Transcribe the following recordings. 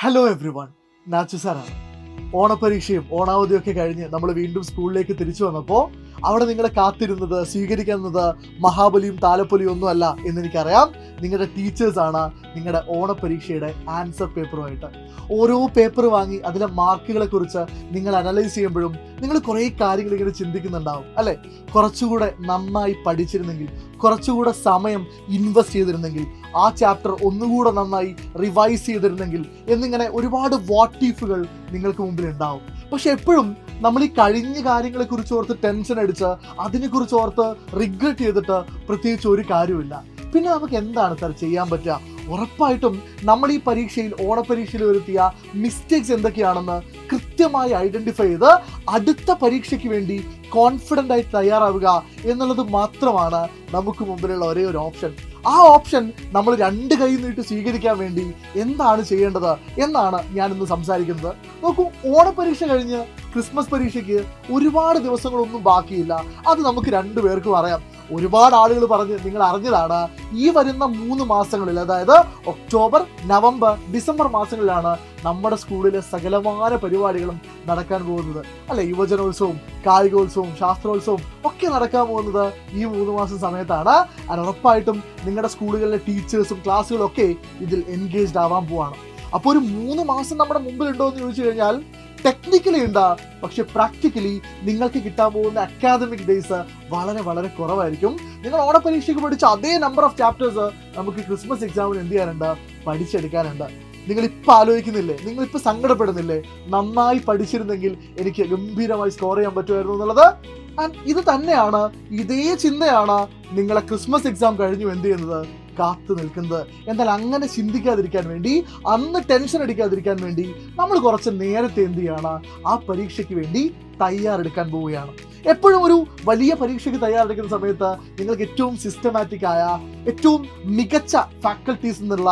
Hello every one, Nachu സാറാണ്. ഓണപരീക്ഷയും ഓണാവധിയും ഒക്കെ കഴിഞ്ഞ് നമ്മൾ വീണ്ടും സ്കൂളിലേക്ക് തിരിച്ചു വന്നപ്പോൾ അവിടെ നിങ്ങളെ കാത്തിരുന്നത് സ്വീകരിക്കുന്നത് മഹാബലിയും താലപ്പൊലിയും ഒന്നും അല്ല എന്നെനിക്കറിയാം. നിങ്ങളുടെ ടീച്ചേഴ്സാണ് നിങ്ങളുടെ ഓണപരീക്ഷയുടെ ആൻസർ പേപ്പറുമായിട്ട്. ഓരോ പേപ്പർ വാങ്ങി അതിലെ മാർക്കുകളെ കുറിച്ച് നിങ്ങൾ അനലൈസ് ചെയ്യുമ്പോഴും നിങ്ങൾ കുറേ കാര്യങ്ങൾ ഇങ്ങനെ ചിന്തിക്കുന്നുണ്ടാവും അല്ലേ? കുറച്ചുകൂടെ നന്നായി പഠിച്ചിരുന്നെങ്കിൽ, കുറച്ചുകൂടെ സമയം ഇൻവെസ്റ്റ് ചെയ്തിരുന്നെങ്കിൽ, ആ ചാപ്റ്റർ ഒന്നുകൂടെ നന്നായി റിവൈസ് ചെയ്തിരുന്നെങ്കിൽ എന്നിങ്ങനെ ഒരുപാട് വാട്ട് ഈഫുകൾ നിങ്ങൾക്ക് മുമ്പിൽ ഉണ്ടാവും. പക്ഷെ എപ്പോഴും നമ്മൾ ഈ കഴിഞ്ഞ കാര്യങ്ങളെക്കുറിച്ച് ഓർത്ത് ടെൻഷൻ അടിച്ച് അതിനെക്കുറിച്ച് ഓർത്ത് റിഗ്രറ്റ് ചെയ്തിട്ട് പ്രത്യേകിച്ച് ഒരു കാര്യമില്ല. പിന്നെ നമുക്ക് എന്താണ് സാർ ചെയ്യാൻ പറ്റുക? ഉറപ്പായിട്ടും നമ്മൾ ഈ പരീക്ഷയിൽ, ഓണപരീക്ഷയിൽ വരുത്തിയ മിസ്റ്റേക്സ് എന്തൊക്കെയാണെന്ന് കൃത്യമായി ഐഡൻറ്റിഫൈ ചെയ്ത് അടുത്ത പരീക്ഷയ്ക്ക് വേണ്ടി കോൺഫിഡൻ്റ് ആയി തയ്യാറാവുക എന്നുള്ളത് മാത്രമാണ് നമുക്ക് മുമ്പിലുള്ള ഒരേ ഒരു ഓപ്ഷൻ. ആ ഓപ്ഷൻ നമ്മൾ രണ്ട് കൈ നീട്ടി സ്വീകരിക്കാൻ വേണ്ടി എന്താണ് ചെയ്യേണ്ടത് എന്നാണ് ഞാനിന്ന് സംസാരിക്കുന്നത്. നോക്കൂ, ഓണപരീക്ഷ കഴിഞ്ഞ് ക്രിസ്മസ് പരീക്ഷയ്ക്ക് ഒരുപാട് ദിവസങ്ങളൊന്നും ബാക്കിയില്ല. അത് നമുക്ക് രണ്ടുപേർക്കും അറിയാം. ഒരുപാട് ആളുകൾ പറഞ്ഞ് നിങ്ങൾ അറിഞ്ഞതാണ്, ഈ വരുന്ന 3 മാസങ്ങളിൽ, അതായത് ഒക്ടോബർ, നവംബർ, ഡിസംബർ മാസങ്ങളിലാണ് നമ്മുടെ സ്കൂളിലെ സകലമായ പരിപാടികളും നടക്കാൻ പോകുന്നത് അല്ലെ? യുവജനോത്സവവും കായികോത്സവവും ശാസ്ത്രോത്സവവും ഒക്കെ നടക്കാൻ പോകുന്നത് ഈ 3 മാസം സമയത്താണ്. അത് ഉറപ്പായിട്ടും നിങ്ങളുടെ സ്കൂളുകളിലെ ടീച്ചേഴ്സും ക്ലാസ്സുകളും ഒക്കെ ഇതിൽ എൻഗേജ്ഡ് ആവാൻ പോവാണ്. അപ്പോൾ ഒരു 3 മാസം നമ്മുടെ മുമ്പിലുണ്ടോ എന്ന് ചോദിച്ചു കഴിഞ്ഞാൽ ടെക്നിക്കലി ഉണ്ട്, പക്ഷെ പ്രാക്ടിക്കലി നിങ്ങൾക്ക് കിട്ടാൻ പോകുന്ന അക്കാദമിക് ഡേയ്സ് വളരെ വളരെ കുറവായിരിക്കും. നിങ്ങൾ ഓണപരീക്ഷയ്ക്ക് പഠിച്ച അതേ നമ്പർ ഓഫ് ചാപ്റ്റേഴ്സ് നമുക്ക് ക്രിസ്മസ് എക്സാമിന് എന്ത് ചെയ്യാനുണ്ട്? പഠിച്ചെടുക്കാനുണ്ട്. നിങ്ങളിപ്പോൾ ആലോചിക്കുന്നില്ലേ? നിങ്ങളിപ്പോൾ സങ്കടപ്പെടുന്നില്ലേ? നന്നായി പഠിച്ചിരുന്നെങ്കിൽ എനിക്ക് ഗംഭീരമായി സ്കോർ ചെയ്യാൻ പറ്റുമായിരുന്നു എന്നുള്ളത്. ആൻഡ് ഇത് തന്നെയാണ്, ഇതേ ചിന്തയാണ് നിങ്ങളെ ക്രിസ്മസ് എക്സാം കഴിഞ്ഞു എന്ത് ചെയ്യുന്നത്? കാത്തു നിൽക്കുന്നത്. എന്നാൽ അങ്ങനെ ചിന്തിക്കാതിരിക്കാൻ വേണ്ടി, അന്ന് ടെൻഷൻ അടിക്കാതിരിക്കാൻ വേണ്ടി നമ്മൾ കുറച്ച് നേരത്തെ എന്ത് ചെയ്യാണ്? ആ പരീക്ഷയ്ക്ക് വേണ്ടി തയ്യാറെടുക്കാൻ പോവുകയാണ്. എപ്പോഴും ഒരു വലിയ പരീക്ഷയ്ക്ക് തയ്യാറെടുക്കുന്ന സമയത്ത് നിങ്ങൾക്ക് ഏറ്റവും സിസ്റ്റമാറ്റിക് ആയ, ഏറ്റവും മികച്ച ഫാക്കൽറ്റീസ് എന്നുള്ള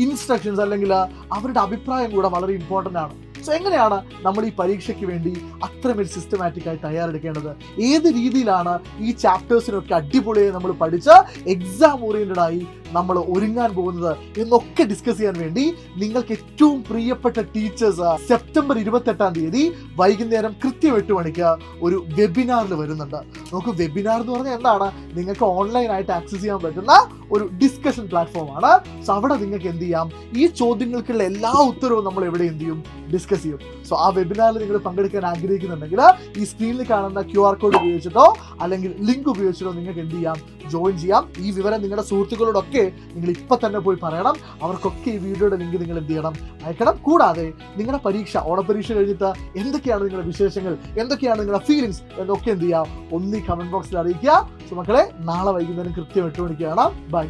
ഇൻസ്ട്രക്ഷൻസ് അല്ലെങ്കിൽ അവരുടെ അഭിപ്രായം കൂടെ വളരെ ഇമ്പോർട്ടൻ്റ് ആണ്. സോ എങ്ങനെയാണ് നമ്മൾ ഈ പരീക്ഷയ്ക്ക് വേണ്ടി അത്രമേൽ സിസ്റ്റമാറ്റിക്കായി തയ്യാറെടുക്കേണ്ടത്? ഏത് രീതിയിലാണ് ഈ ചാപ്റ്റേഴ്സിനൊക്കെ അടിപൊളിയായി നമ്മൾ പഠിച്ച് എക്സാം ഓറിയൻറ്റഡ് ആയി നമ്മൾ ഒരുങ്ങാൻ പോകുന്നത് എന്നൊക്കെ ഡിസ്കസ് ചെയ്യാൻ വേണ്ടി നിങ്ങൾക്ക് ഏറ്റവും പ്രിയപ്പെട്ട ടീച്ചേഴ്സ് സെപ്റ്റംബർ 28-ാം തീയതി വൈകുന്നേരം കൃത്യം 8 മണിക്ക് ഒരു വെബിനാറിൽ വരുന്നുണ്ട്. നമുക്ക് വെബിനാർ എന്ന് പറഞ്ഞാൽ എന്താണ്? നിങ്ങൾക്ക് ഓൺലൈനായിട്ട് ആക്സസ് ചെയ്യാൻ പറ്റുന്ന ഒരു ഡിസ്കഷൻ പ്ലാറ്റ്ഫോമാണ്. സോ അവിടെ നിങ്ങൾക്ക് എന്ത് ചെയ്യാം? ഈ ചോദ്യങ്ങൾക്കുള്ള എല്ലാ ഉത്തരവും നമ്മൾ എവിടെ എന്ത് ചെയ്യും? ഡിസ്കസ് ചെയ്യും. സോ ആ വെബിനാറിൽ നിങ്ങൾ പങ്കെടുക്കാൻ ആഗ്രഹിക്കുന്നുണ്ടെങ്കിൽ ഈ സ്ക്രീനിൽ കാണുന്ന QR കോഡ് ഉപയോഗിച്ചിട്ടോ അല്ലെങ്കിൽ ലിങ്ക് ഉപയോഗിച്ചിട്ടോ നിങ്ങൾക്ക് എന്ത് ചെയ്യാം? ജോയിൻ ചെയ്യാം. ഈ വിവരം നിങ്ങളുടെ സുഹൃത്തുക്കളോടൊക്കെ നിങ്ങൾ ഇപ്പം തന്നെ പോയി പറയണം. അവർക്കൊക്കെ ഈ വീഡിയോയുടെ ലിങ്ക് നിങ്ങൾ എന്ത് ചെയ്യണം? അയക്കണം. കൂടാതെ നിങ്ങളുടെ പരീക്ഷ, ഓണപരീക്ഷ കഴിഞ്ഞിട്ട് എന്തൊക്കെയാണ് നിങ്ങളുടെ വിശേഷങ്ങൾ, എന്തൊക്കെയാണ് നിങ്ങളുടെ ഫീലിങ്സ് എന്നൊക്കെ എന്ത് ചെയ്യാം? ഒന്ന് ഈ കമൻറ്റ് ബോക്സിൽ അറിയിക്കുക. സോ മക്കളെ, നാളെ വൈകുന്നേരം കൃത്യം 8 മണിക്ക് കാണാം. ബൈ.